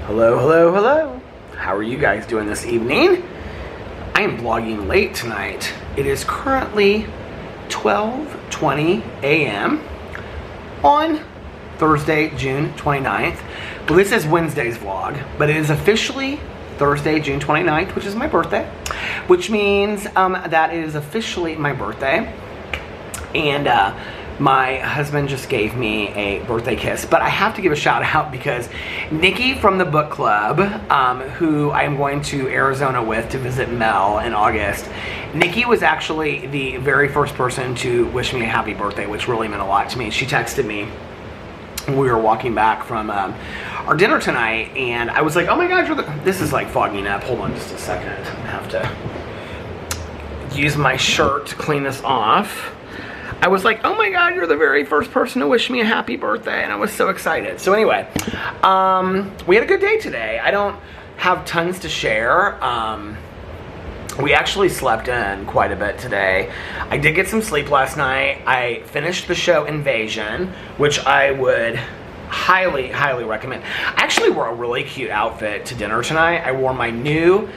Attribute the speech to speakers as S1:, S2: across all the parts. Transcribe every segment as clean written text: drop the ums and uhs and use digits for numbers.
S1: Hello, hello, hello. How are you guys doing this evening? I am vlogging late tonight. It is currently 12:20 a.m. on Thursday, June 29th. Well, this is Wednesday's vlog, but it is officially Thursday, June 29th, which is my birthday, which means that it is officially my birthday. And my husband just gave me a birthday kiss, but I have to give a shout out because Nikki from the book club, who I'm going to Arizona with to visit Mel in August, Nikki was actually the very first person to wish me a happy birthday, which really meant a lot to me. She texted me when we were walking back from our dinner tonight, and I was like, oh my God, this is like fogging up. Hold on just a second. I have to use my shirt to clean this off. I was like, oh my God, you're the very first person to wish me a happy birthday, and I was so excited. So anyway, we had a good day today. I don't have tons to share. We actually slept in quite a bit today. I did get some sleep last night. I finished the show Invasion, which I would highly, highly recommend. I actually wore a really cute outfit to dinner tonight. I wore my new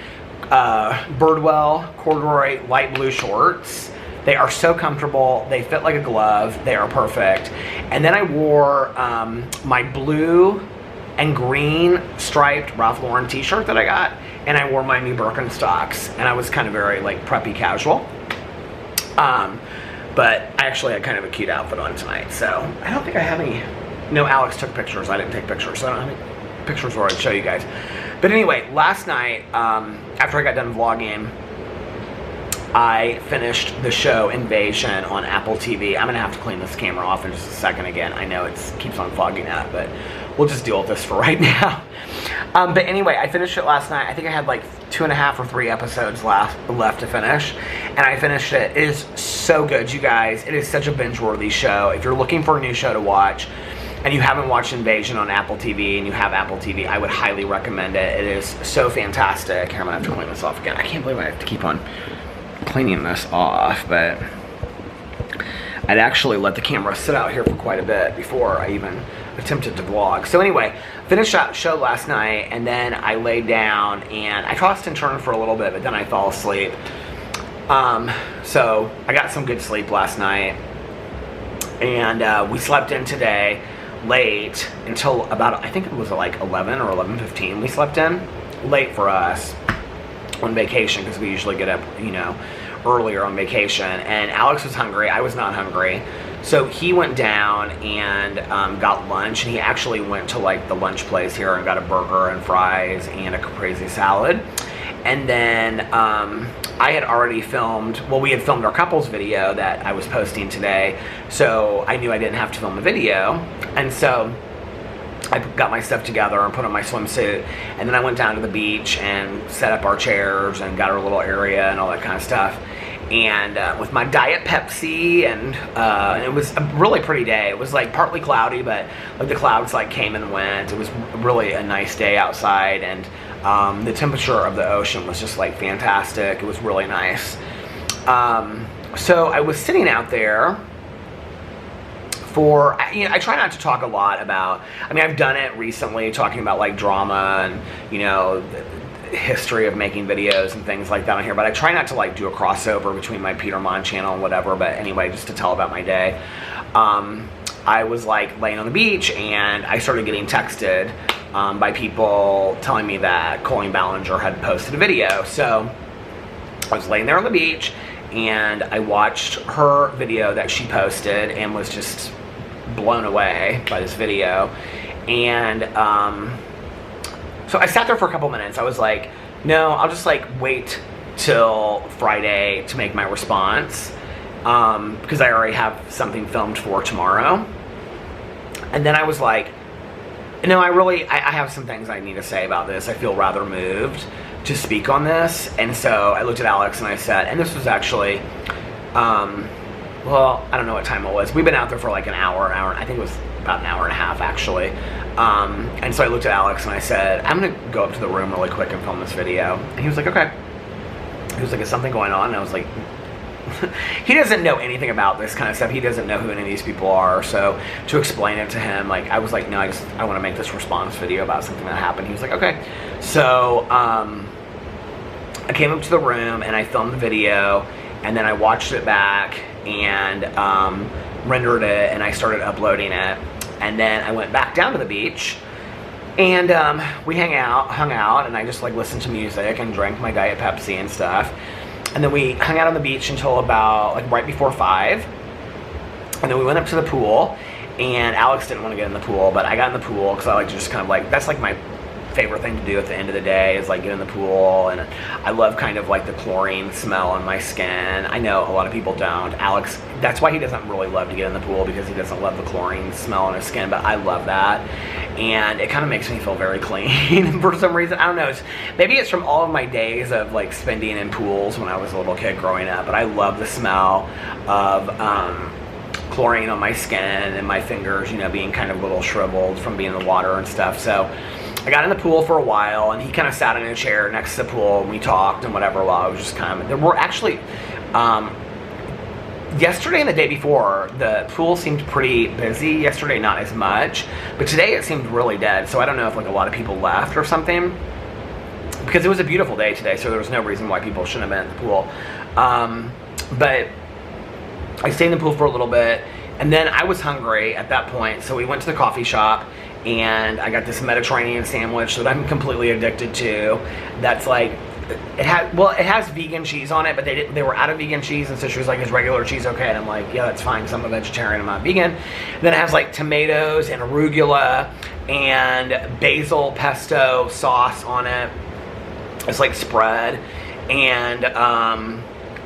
S1: Birdwell corduroy light blue shorts. They are so comfortable. They fit like a glove. They are perfect. And then I wore my blue and green striped Ralph Lauren t-shirt that I got, and I wore my new Birkenstocks, and I was kind of very like preppy casual. But I actually had kind of a cute outfit on tonight, so I don't think I have any. No, Alex took pictures. I didn't take pictures, so I don't have any pictures where I'd show you guys. But anyway, last night, after I got done vlogging, I finished the show Invasion on Apple TV. I'm gonna have to clean this camera off in just a second again. I know it keeps on fogging up, but we'll just deal with this for right now. But anyway, I finished it last night. I think I had like 2.5 or 3 episodes left to finish, and I finished it. It is so good, you guys. It is such a binge-worthy show. If you're looking for a new show to watch, and you haven't watched Invasion on Apple TV, and you have Apple TV, I would highly recommend it. It is so fantastic. Here, I'm gonna have to clean this off again. I can't believe I have to keep on cleaning this off, but I'd actually let the camera sit out here for quite a bit before I even attempted to vlog. So anyway, finished that show last night, and then I laid down and I tossed and turned for a little bit, but then I fell asleep. So I got some good sleep last night, and we slept in today late until about, I think it was like 11 or 11:15 we slept in. Late for us on vacation, because we usually get up, you know, earlier on vacation. And Alex was hungry. I was not hungry. So he went down and got lunch, and he actually went to like the lunch place here and got a burger and fries and a caprese salad. And then I had already filmed, well, we had filmed our couples video that I was posting today, so I knew I didn't have to film a video. And so I got my stuff together and put on my swimsuit, and then I went down to the beach and set up our chairs and got our little area and all that kind of stuff. And with my Diet Pepsi, and it was a really pretty day. It was like partly cloudy, but like the clouds like came and went. It was really a nice day outside, and the temperature of the ocean was just like fantastic. It was really nice. So I was sitting out there for, you know, I try not to talk a lot about, I mean, I've done it recently, talking about like drama and, you know, the history of making videos and things like that on here, but I try not to like do a crossover between my Peter Monn channel and whatever. But anyway, just to tell about my day, I was like laying on the beach, and I started getting texted by people telling me that Colleen Ballinger had posted a video. So I was laying there on the beach, and I watched her video that she posted and was just blown away by this video. And so I sat there for a couple minutes. I was like, no, I'll just like wait till Friday to make my response, because I already have something filmed for tomorrow. And then I was like, no, I have some things I need to say about this. I feel rather moved to speak on this. And so I looked at Alex and I said, and this was actually, well, I don't know what time it was. We've been out there for like an hour, I think it was about an hour and a half actually. And so I looked at Alex and I said, I'm gonna go up to the room really quick and film this video. And he was like, okay. He was like, is something going on? And I was like, he doesn't know anything about this kind of stuff. He doesn't know who any of these people are. So to explain it to him, like, I was like, no, I want to make this response video about something that happened. He was like, okay. So I came up to the room and I filmed the video, and then I watched it back and rendered it, and I started uploading it. And then I went back down to the beach, and we hung out, and I just like listened to music and drank my Diet Pepsi and stuff. And then we hung out on the beach until about like right before 5. And then we went up to the pool, and Alex didn't want to get in the pool, but I got in the pool because I like to just kind of like, that's like my favorite thing to do at the end of the day is like get in the pool. And I love kind of like the chlorine smell on my skin. I know a lot of people don't. Alex, that's why he doesn't really love to get in the pool, because he doesn't love the chlorine smell on his skin, but I love that. And it kind of makes me feel very clean for some reason. I don't know, maybe it's from all of my days of like spending in pools when I was a little kid growing up, but I love the smell of chlorine on my skin and my fingers, you know, being kind of a little shriveled from being in the water and stuff. So I got in the pool for a while, and he kind of sat in a chair next to the pool, and we talked and whatever while I was just kind of, there were actually, yesterday and the day before, the pool seemed pretty busy. Yesterday, not as much, but today it seemed really dead. So I don't know if like a lot of people left or something, because it was a beautiful day today, so there was no reason why people shouldn't have been at the pool. But I stayed in the pool for a little bit, and then I was hungry at that point, so we went to the coffee shop, and I got this Mediterranean sandwich that I'm completely addicted to. That's like, it has vegan cheese on it, but they were out of vegan cheese, and so she was like, is regular cheese okay? And I'm like, yeah, that's fine, because I'm a vegetarian, I'm not vegan. Then it has like tomatoes and arugula and basil pesto sauce on it. It's like spread, and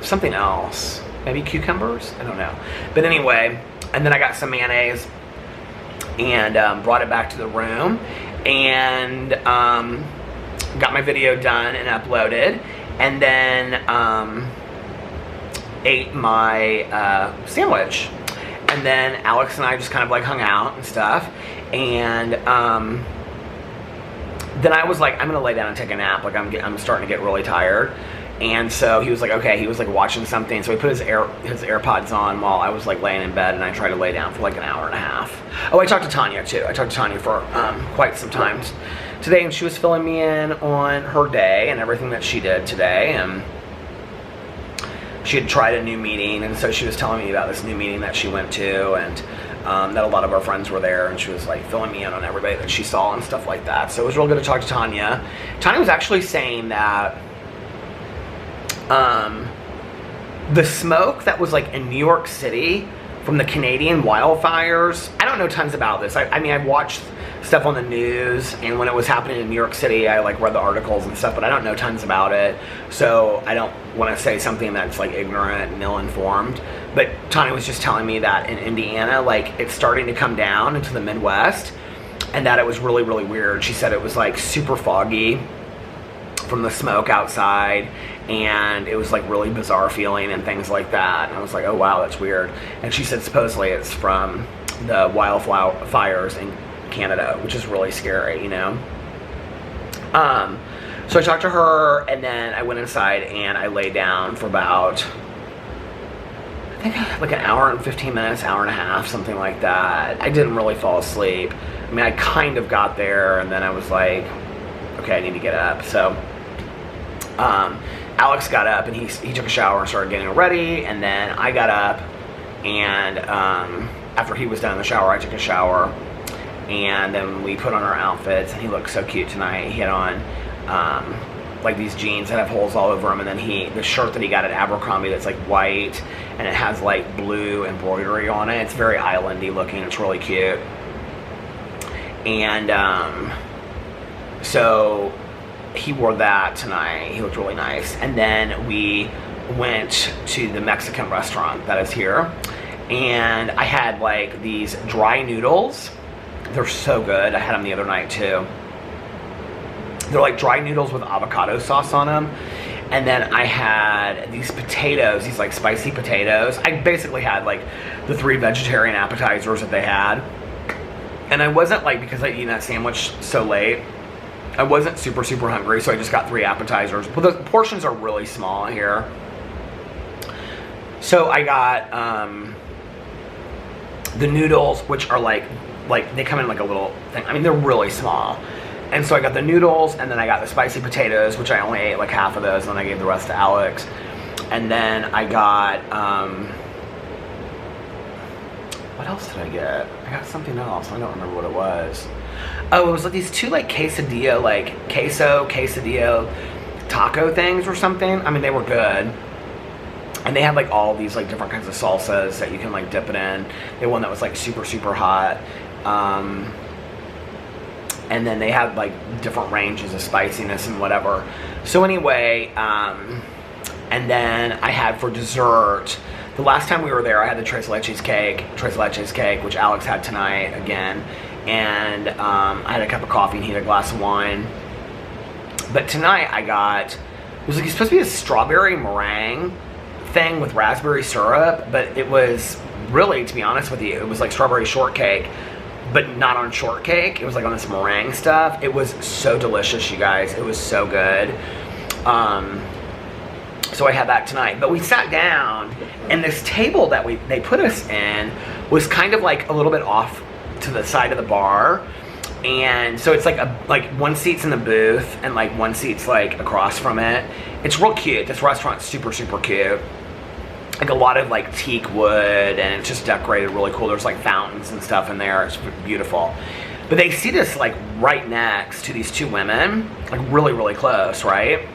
S1: something else, maybe cucumbers, I don't know. But anyway, and then I got some mayonnaise and brought it back to the room, and got my video done and uploaded, and then ate my sandwich. And then Alex and I just kind of like hung out and stuff, and then I was like, I'm gonna lay down and take a nap, like I'm starting to get really tired. And so he was like, okay, he was like watching something, so he put his AirPods on while I was like laying in bed, and I tried to lay down for like an hour and a half. Oh, I talked to Tanya too. I talked to Tanya for quite some time today, and she was filling me in on her day and everything that she did today. And she had tried a new meeting, and so she was telling me about this new meeting that she went to, and that a lot of our friends were there, and she was like filling me in on everybody that she saw and stuff like that. So it was real good to talk to Tanya. Tanya was actually saying that the smoke that was like in New York City from the Canadian wildfires, I don't know tons about this. I mean, I've watched stuff on the news, and when it was happening in New York City, I like read the articles and stuff, but I don't know tons about it, so I don't want to say something that's like ignorant and ill-informed. But Tanya was just telling me that in Indiana, like, it's starting to come down into the Midwest, and that it was really, really weird. She said it was like super foggy from the smoke outside, and it was like really bizarre feeling and things like that. And I was like, oh wow, that's weird. And she said supposedly it's from the wildfires in Canada, which is really scary, you know. So I talked to her, and then I went inside and I lay down for about, I think like an hour and 15 minutes, hour and a half, something like that. I didn't really fall asleep. I mean, I kind of got there, and then I was like, okay, I need to get up. So Alex got up, and he took a shower and started getting ready, and then I got up, and after he was done in the shower, I took a shower, and then we put on our outfits, and he looked so cute tonight. He had on like these jeans that have holes all over them, and then the shirt that he got at Abercrombie that's like white, and it has like blue embroidery on it. It's very islandy looking. It's really cute. And so he wore that tonight. He looked really nice. And then we went to the Mexican restaurant that is here, and I had like these dry noodles. They're so good. I had them the other night too. They're like dry noodles with avocado sauce on them. And then I had these potatoes, these like spicy potatoes. I basically had like the 3 vegetarian appetizers that they had. And I wasn't like, because I eaten that sandwich so late, I wasn't super, super hungry, so I just got 3 appetizers. But the portions are really small here. So I got the noodles, which are like they come in like a little thing. I mean, they're really small. And so I got the noodles, and then I got the spicy potatoes, which I only ate like half of those, and then I gave the rest to Alex. And then I got, what else did I get? I got something else. I don't remember what it was. Oh, it was like these two like quesadilla, like quesadilla taco things or something. I mean, they were good. And they had like all these like different kinds of salsas that you can like dip it in. They had one that was like super, super hot. And then they had like different ranges of spiciness and whatever. So anyway, and then I had for dessert, the last time we were there, I had the tres leches cake, which Alex had tonight again. And I had a cup of coffee and he had a glass of wine. But tonight I got, it was like supposed to be a strawberry meringue thing with raspberry syrup, but it was really, to be honest with you, it was like strawberry shortcake, but not on shortcake. It was like on this meringue stuff. It was so delicious, you guys. It was so good. So I had that tonight. But we sat down, and this table that they put us in was kind of like a little bit off to the side of the bar. And so it's like one seat's in the booth, and like one seat's like across from it. It's real cute. This restaurant's super, super cute. Like a lot of like teak wood, and it's just decorated really cool. There's like fountains and stuff in there. It's beautiful. But they seat us like right next to these two women, like really, really close, right?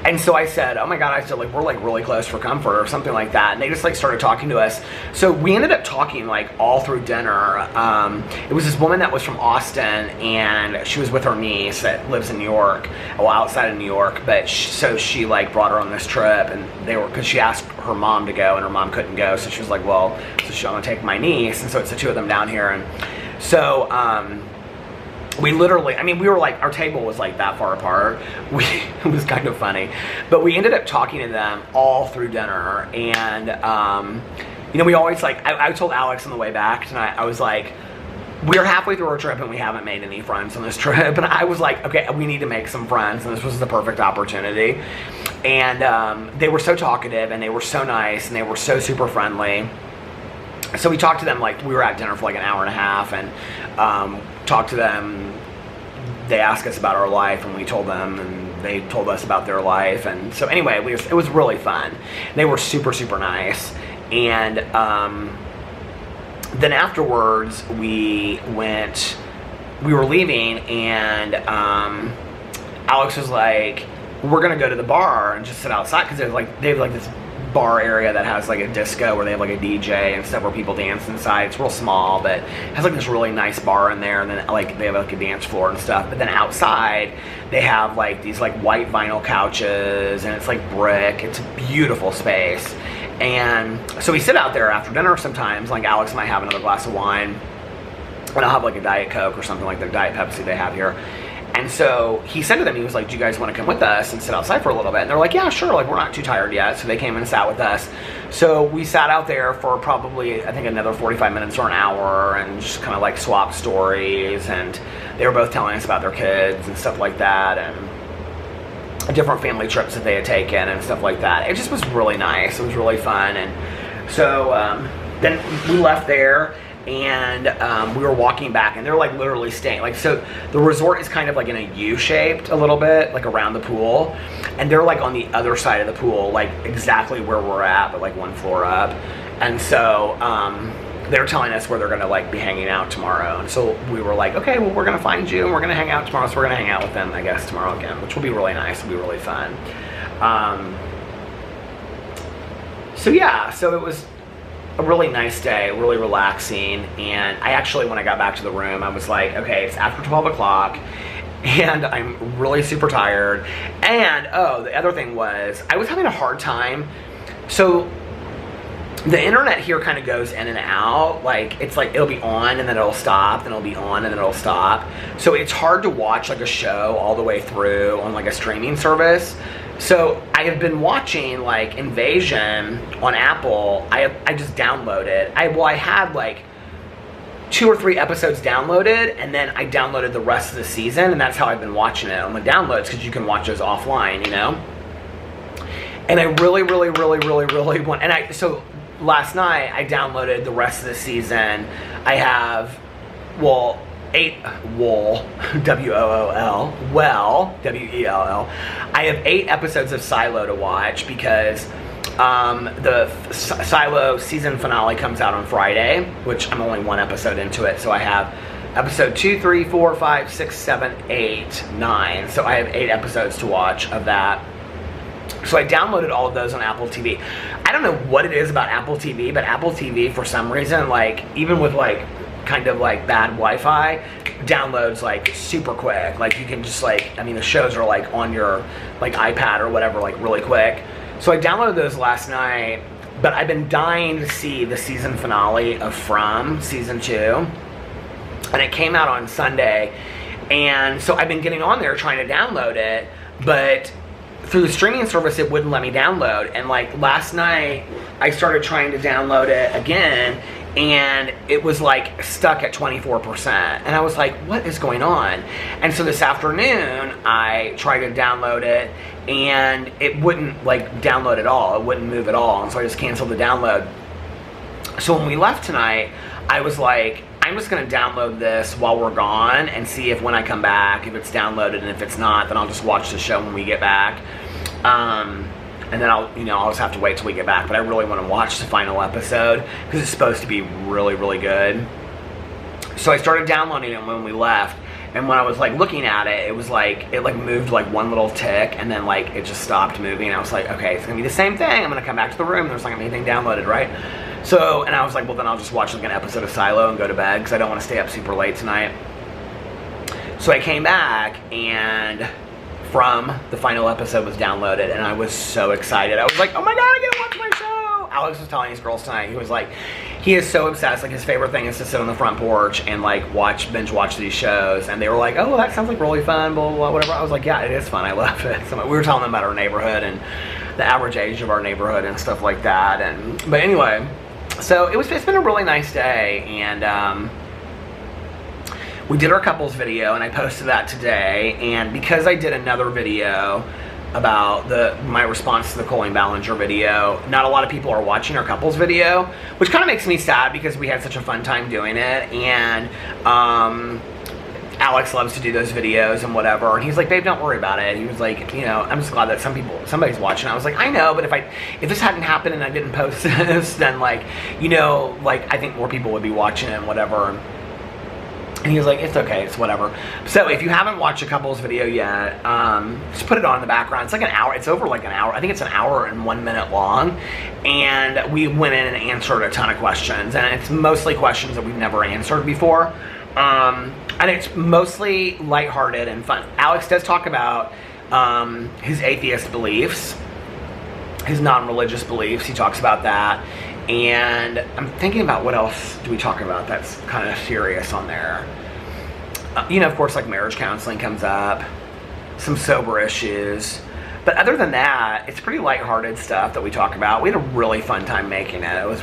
S1: And so I said, oh my God, I said, like, we're like really close for comfort or something like that. And they just like started talking to us. So we ended up talking like all through dinner. It was this woman that was from Austin, and she was with her niece that lives in New York, well, outside of New York. But so she like brought her on this trip, and they were, cause she asked her mom to go and her mom couldn't go. So she was like, well, so I'm gonna take my niece. And so it's the two of them down here. And so, we literally, I mean, we were like, our table was like that far apart. It was kind of funny. But we ended up talking to them all through dinner. And, you know, we always like, I told Alex on the way back tonight, I was like, we're halfway through our trip and we haven't made any friends on this trip. And I was like, okay, we need to make some friends. And this was the perfect opportunity. And they were so talkative, and they were so nice, and they were so super friendly. So we talked to them, like, we were at dinner for like an hour and a half, and talked to them. They asked us about our life, and we told them, and they told us about their life. And so anyway, it was really fun. They were super, super nice. And then afterwards, we were leaving, and Alex was like, we're gonna go to the bar and just sit outside, because they have like this bar area that has like a disco where they have like a DJ and stuff where people dance inside. It's real small, but it has like this really nice bar in there, and then like they have like a dance floor and stuff. But then outside they have like these like white vinyl couches, and it's like brick. It's a beautiful space. And so we sit out there after dinner sometimes. Like Alex might have another glass of wine, and I'll have like a Diet Coke or something, like the Diet Pepsi they have here. And so he said to them, he was like, do you guys want to come with us and sit outside for a little bit? And they're like, yeah, sure, like we're not too tired yet. So they came and sat with us. So we sat out there for probably, I think, another 45 minutes or an hour, and just kind of like swapped stories. And they were both telling us about their kids and stuff like that, and different family trips that they had taken and stuff like that. It just was really nice. It was really fun. And so then we left there, and we were walking back, and they're like literally staying, like, so the resort is kind of like in a U-shaped a little bit, like around the pool, and they're like on the other side of the pool, like exactly where we're at, but like one floor up. And so they're telling us where they're gonna like be hanging out tomorrow. And so we were like, okay, well, we're gonna find you and we're gonna hang out tomorrow. So we're gonna hang out with them, I guess, tomorrow again, which will be really nice. It'll be really fun. So yeah, so it was a really nice day, really relaxing. And I actually, when I got back to the room, I was like, okay, it's after 12 o'clock and I'm really super tired. And oh, the other thing was, I was having a hard time. So the internet here kind of goes in and out. Like, it's like, it'll be on and then it'll stop, then it'll be on and then it'll stop. So it's hard to watch like a show all the way through on like a streaming service. So I have been watching like Invasion on Apple. I just downloaded. I had like 2 or 3 episodes downloaded, and then I downloaded the rest of the season, and that's how I've been watching it on the downloads, because you can watch those offline, you know? And I really want, so last night I downloaded the rest of the season. I have, well, W-O-O-L, I have 8 episodes of Silo to watch because the Silo season finale comes out on Friday, which I'm only 1 episode into it, so I have episode 2, 3, 4, 5, 6, 7, 8, 9. So I have 8 episodes to watch of that. So I downloaded all of those on Apple TV. I don't know what it is about Apple TV, but Apple TV, for some reason, like, even with, like, kind of, like, bad Wi-Fi, downloads, like, super quick. Like, you can just, like, I mean, the shows are, like, on your, like, iPad or whatever, like, really quick. So I downloaded those last night, but I've been dying to see the season finale of From, season 2. And it came out on Sunday. And so I've been getting on there trying to download it, but through the streaming service, it wouldn't let me download. And like last night, I started trying to download it again, and it was like stuck at 24%. And I was like, what is going on? And so this afternoon, I tried to download it, and it wouldn't like download at all. It wouldn't move at all. And so I just canceled the download. So when we left tonight, I was like, I'm just going to download this while we're gone and see if when I come back, if it's downloaded, and if it's not, then I'll just watch the show when we get back. And then I'll just have to wait till we get back. But I really want to watch the final episode because it's supposed to be really good. So I started downloading it when we left. And when I was like looking at it, it was like, it like moved like one little tick, and then like it just stopped moving. And I was like, okay, it's going to be the same thing. I'm going to come back to the room. There's not going to be anything downloaded, right? So, and I was like, well, then I'll just watch like an episode of Silo and go to bed because I don't want to stay up super late tonight. So I came back, and From, the final episode was downloaded, and I was so excited. I was like, oh my God, I get to watch my show. Alex was telling his girls tonight, he was like, he is so obsessed. Like, his favorite thing is to sit on the front porch and like binge watch these shows. And they were like, oh, well, that sounds like really fun, blah, blah, blah, whatever. I was like, yeah, it is fun. I love it. So we were telling them about our neighborhood and the average age of our neighborhood and stuff like that. But anyway, so it's been a really nice day, and we did our couples video, and I posted that today. And because I did another video about my response to the Colleen Ballinger video, not a lot of people are watching our couples video, which kind of makes me sad because we had such a fun time doing it. And Alex loves to do those videos and whatever, and he's like, babe, don't worry about it. He was like, I'm just glad that somebody's watching. I was like, I know, but if this hadn't happened and I didn't post this, then like I think more people would be watching it and whatever. And he was like, it's okay, it's whatever. So if you haven't watched a couples video yet, just put it on in the background. It's like an hour. It's over like an hour. I think it's an hour and 1 minute long. And we went in and answered a ton of questions. And it's mostly questions that we've never answered before. And it's mostly lighthearted and fun. Alex does talk about his atheist beliefs, his non-religious beliefs. He talks about that. And I'm thinking about what else do we talk about that's kind of serious on there. Of course, like marriage counseling comes up, some sober issues. But other than that, it's pretty lighthearted stuff that we talk about. We had a really fun time making it.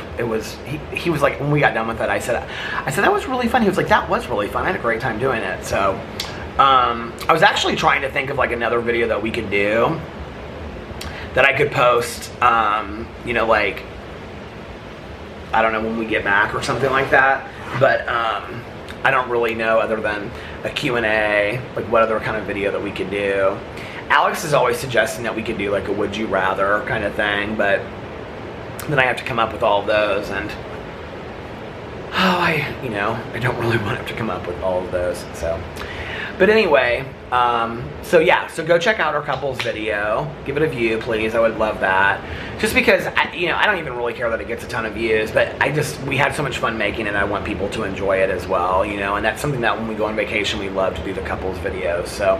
S1: He was like, when we got done with it, I said, that was really fun. He was like, that was really fun. I had a great time doing it. So, I was actually trying to think of like another video that we could do that I could post, like, I don't know, when we get back or something like that. But, I don't really know other than a Q&A, like what other kind of video that we could do. Alex is always suggesting that we could do like a would you rather kind of thing, but then I have to come up with all of those, and I don't really want to have to come up with all of those. So, but anyway, so go check out our couples video. Give it a view, please. I would love that. Just because I don't even really care that it gets a ton of views, but we had so much fun making it. I want people to enjoy it as well, and that's something that when we go on vacation, we love to do the couples videos. So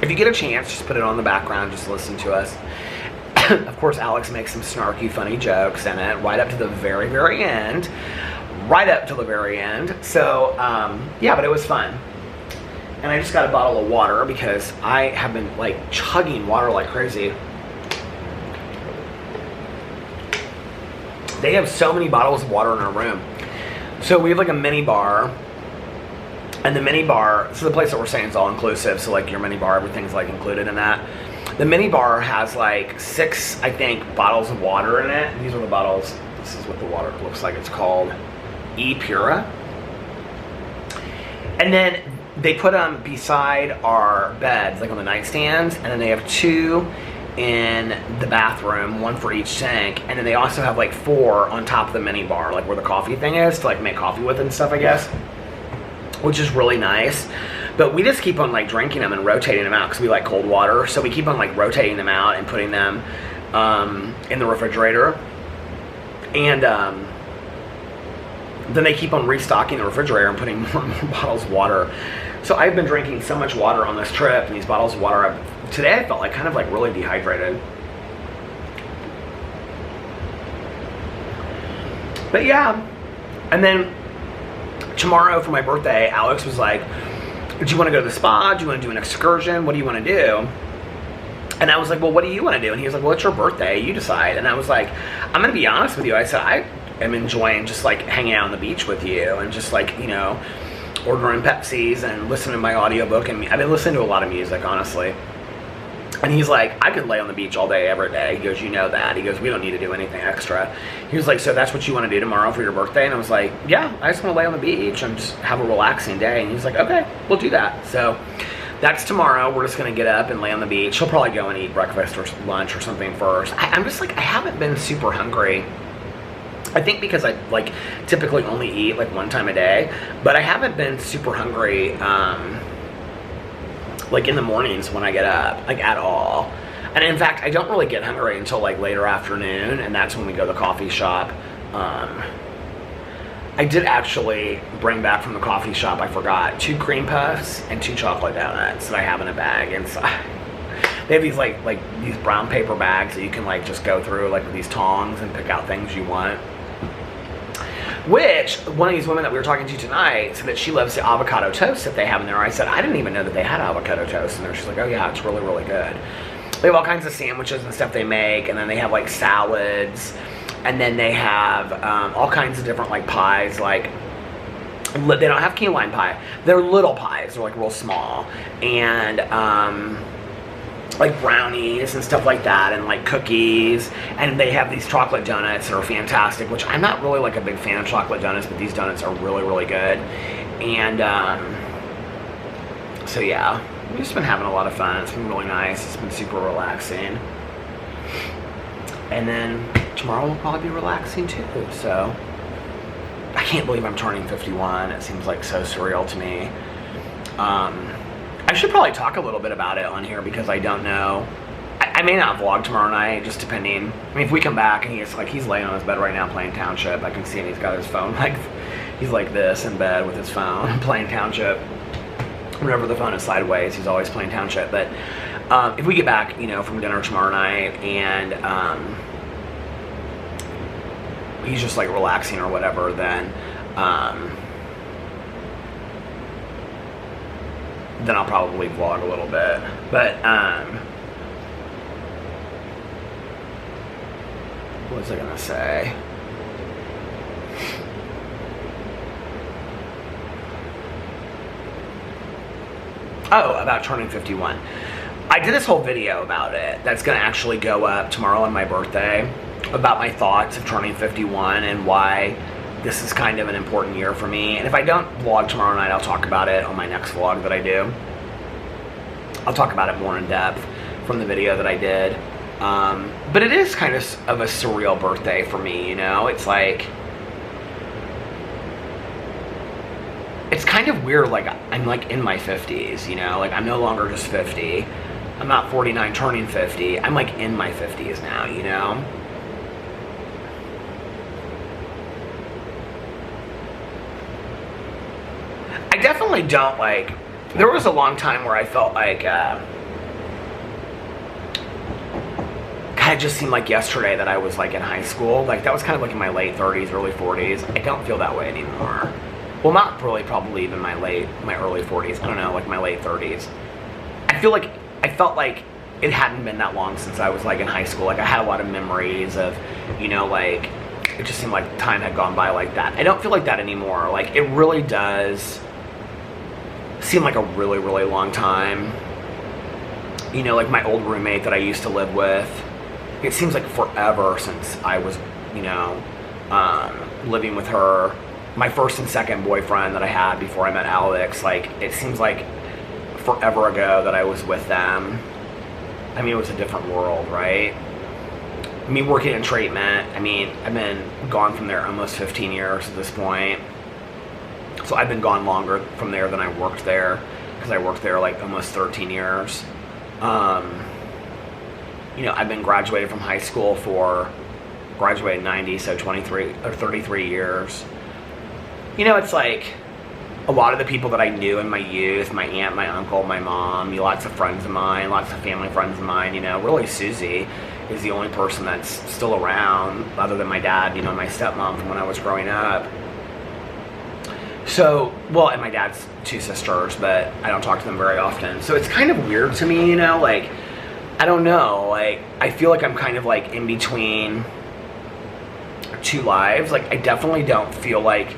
S1: if you get a chance, just put it on the background, just listen to us. Of course, Alex makes some snarky, funny jokes in it right up to the very, very end. So, but it was fun. And I just got a bottle of water because I have been like chugging water like crazy. They have so many bottles of water in our room. So we have like a mini bar. And the mini bar, so the place that we're staying is all inclusive. So like your mini bar, everything's like included in that. The mini bar has like 6, I think, bottles of water in it. These are the bottles. This is what the water looks like. It's called E Pura. And then they put them beside our beds, like on the nightstands, and then they have 2 in the bathroom, 1 for each sink, and then they also have like 4 on top of the mini bar, like where the coffee thing is, to like make coffee with and stuff, I guess, which is really nice. But we just keep on like drinking them and rotating them out because we like cold water, so we keep on like rotating them out and putting them in the refrigerator. And then they keep on restocking the refrigerator and putting more bottles of water. So I've been drinking so much water on this trip, and these bottles of water, today I felt like kind of like really dehydrated. But yeah, and then tomorrow for my birthday, Alex was like, do you want to go to the spa? Do you want to do an excursion? What do you want to do? And I was like, well, what do you want to do? And he was like, well, it's your birthday, you decide. And I was like, I'm going to be honest with you. I said, I am enjoying just like hanging out on the beach with you and just like, you know, ordering Pepsis and listening to my audiobook. And I've been listening to a lot of music, honestly. And he's like, I could lay on the beach all day, every day. He goes, you know that. He goes, we don't need to do anything extra. He was like, so that's what you want to do tomorrow for your birthday? And I was like, yeah, I just want to lay on the beach and just have a relaxing day. And he's like, okay, we'll do that. So that's tomorrow. We're just going to get up and lay on the beach. He'll probably go and eat breakfast or lunch or something first. I'm just like, I haven't been super hungry. I think because I like typically only eat like 1 time a day, but I haven't been super hungry like in the mornings when I get up, like at all. And in fact, I don't really get hungry until like later afternoon, and that's when we go to the coffee shop. I did actually bring back from the coffee shop, I forgot, 2 cream puffs and 2 chocolate donuts that I have in a bag inside. They have these like these brown paper bags that you can like just go through like with these tongs and pick out things you want. Which, one of these women that we were talking to tonight said that she loves the avocado toast that they have in there. I said, I didn't even know that they had avocado toast in there. She's like, oh yeah, it's really, really good. They have all kinds of sandwiches and stuff they make, and then they have like salads, and then they have all kinds of different like pies, like, they don't have key lime pie. They're little pies, they're like real small, and like brownies and stuff like that, and like cookies, and they have these chocolate donuts that are fantastic, which I'm not really like a big fan of chocolate donuts, but these donuts are really, really good. And so yeah, we've just been having a lot of fun. It's been really nice. It's been super relaxing. And then tomorrow will probably be relaxing too. So I can't believe I'm turning 51. It seems like so surreal to me. I should probably talk a little bit about it on here because I don't know. I may not vlog tomorrow night, just depending. I mean, if we come back and he's laying on his bed right now playing Township, I can see him. He's got his phone like he's like this in bed with his phone playing Township. Whenever the phone is sideways, he's always playing Township. But if we get back, you know, from dinner tomorrow night and he's just like relaxing or whatever, then I'll probably vlog a little bit. But what was I gonna say? Oh, about turning 51. I did this whole video about it that's gonna actually go up tomorrow on my birthday, about my thoughts of turning 51 and why this is kind of an important year for me. And if I don't vlog tomorrow night, I'll talk about it on my next vlog that I do. I'll talk about it more in depth from the video that I did. But it is kind of a surreal birthday for me, you know? It's like, it's kind of weird, like, I'm like in my 50s, you know? Like, I'm no longer just 50. I'm not 49 turning 50. I'm like in my 50s now, you know? I definitely don't like, there was a long time where I felt like, God, it just seemed like yesterday that I was like in high school. Like that was kind of like in my late 30s, early 40s. I don't feel that way anymore. Well, not really, probably even my early 40s. I don't know, like my late 30s. I felt like it hadn't been that long since I was like in high school. Like I had a lot of memories of, you know, like it just seemed like time had gone by like that. I don't feel like that anymore. Like it really does seem like a really, really long time. you know, like my old roommate that I used to live with, it seems like forever since I was, you know, living with her. My first and second boyfriend that I had before I met Alex, like, it seems like forever ago that I was with them. I mean, it was a different world, right? I mean, working in treatment, I mean, I've been gone from there almost 15 years at this point. So I've been gone longer from there than I worked there, because I worked there like almost 13 years. You know, I've been graduated from high school graduated in 90, so 23 or 33 years. You know, it's like a lot of the people that I knew in my youth, my aunt, my uncle, my mom, lots of friends of mine, lots of family friends of mine, you know, really Susie is the only person that's still around other than my dad, you know, my stepmom from when I was growing up. So, well, and my dad's two sisters, but I don't talk to them very often. So it's kind of weird to me, you know, like, I don't know, like, I feel like I'm kind of like in between two lives. Like, I definitely don't feel like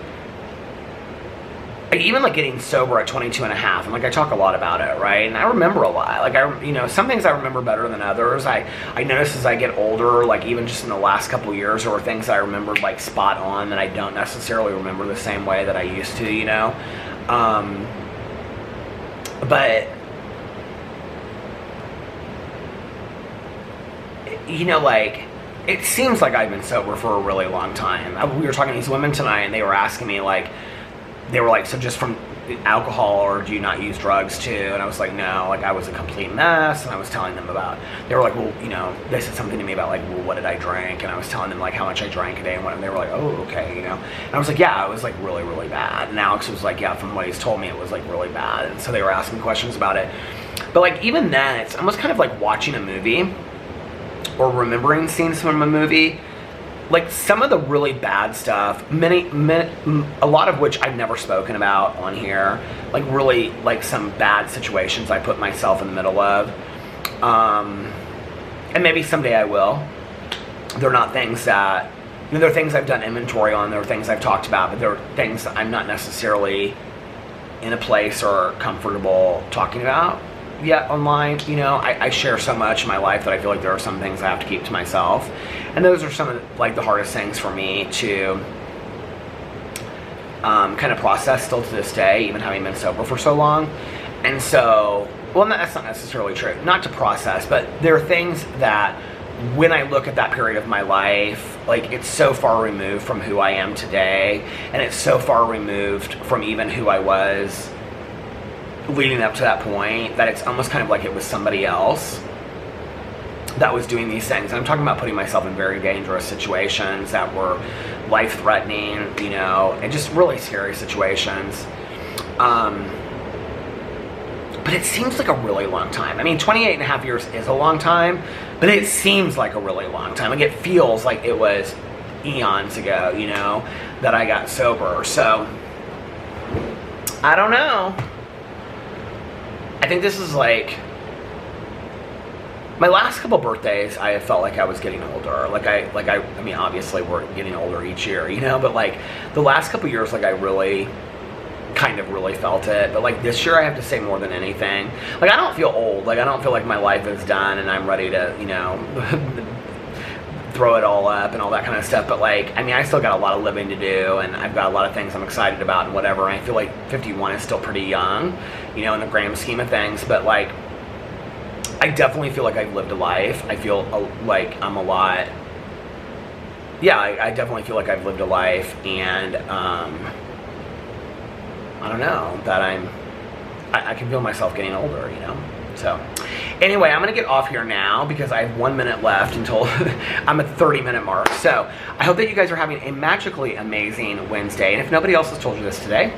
S1: even like getting sober at 22 and a half, and like I talk a lot about it, right? And I remember a lot. Like, you know, some things I remember better than others. I notice as I get older, like even just in the last couple of years, there were things I remembered like spot on that I don't necessarily remember the same way that I used to, you know? But, you know, like, it seems like I've been sober for a really long time. We were talking to these women tonight, and they were asking me, like, they were like, so just from alcohol, or do you not use drugs too? And I was like, no, like I was a complete mess. And I was telling them about, they were like, well, you know, they said something to me about like, well, what did I drink? And I was telling them like how much I drank a day and what, and they were like, oh, okay, you know. And I was like, yeah, it was like really, really bad. And Alex was like, yeah, from what he's told me, it was like really bad. And so they were asking questions about it. But like, even then, it's almost kind of like watching a movie or remembering scenes from a movie. Like, some of the really bad stuff, a lot of which I've never spoken about on here, like really, like some bad situations I put myself in the middle of, and maybe someday I will. They're not things that, you know, they're things I've done inventory on, they're things I've talked about, but they're things that I'm not necessarily in a place or comfortable talking about yet online. You know, I share so much in my life that I feel like there are some things I have to keep to myself, and those are some of like the hardest things for me to kind of process still to this day, even having been sober for so long. And so, well, that's not necessarily true, not to process, but there are things that when I look at that period of my life, like, it's so far removed from who I am today, and it's so far removed from even who I was leading up to that point, that it's almost kind of like it was somebody else that was doing these things. And I'm talking about putting myself in very dangerous situations that were life-threatening, you know, and just really scary situations. But it seems like a really long time. I mean, 28 and a half years is a long time, but it seems like a really long time. Like, it feels like it was eons ago, you know, that I got sober. So, I don't know. I think this is like, my last couple birthdays, I have felt like I was getting older. I mean, obviously we're getting older each year, you know, but like the last couple years, like I really felt it. But like this year, I have to say more than anything, like I don't feel old. Like I don't feel like my life is done and I'm ready to, you know, throw it all up and all that kind of stuff. But like, I mean, I still got a lot of living to do, and I've got a lot of things I'm excited about and whatever. And I feel like 51 is still pretty young, you know, in the grand scheme of things. But like, I definitely feel like I've lived a life. I feel like I'm a lot. Yeah, I definitely feel like I've lived a life, and I don't know, that I can feel myself getting older, you know. So anyway, I'm gonna get off here now because I have 1 minute left until I'm at the 30-minute mark. So I hope that you guys are having a magically amazing Wednesday. And if nobody else has told you this today,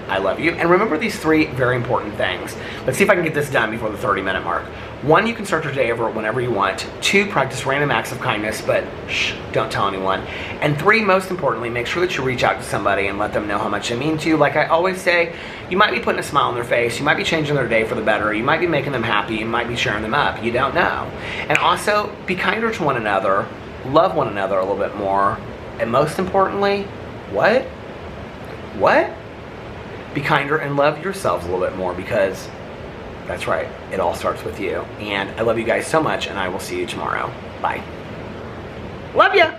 S1: I love you. And remember these 3 very important things. Let's see if I can get this done before the 30-minute mark. 1, you can start your day over whenever you want. 2, practice random acts of kindness, but shh, don't tell anyone. And 3, most importantly, make sure that you reach out to somebody and let them know how much they mean to you. Like I always say, you might be putting a smile on their face, you might be changing their day for the better, you might be making them happy, you might be cheering them up, you don't know. And also, be kinder to one another, love one another a little bit more, and most importantly, what? Be kinder and love yourselves a little bit more, because That's right. It all starts with you. And I love you guys so much, and I will see you tomorrow. Bye. Love ya!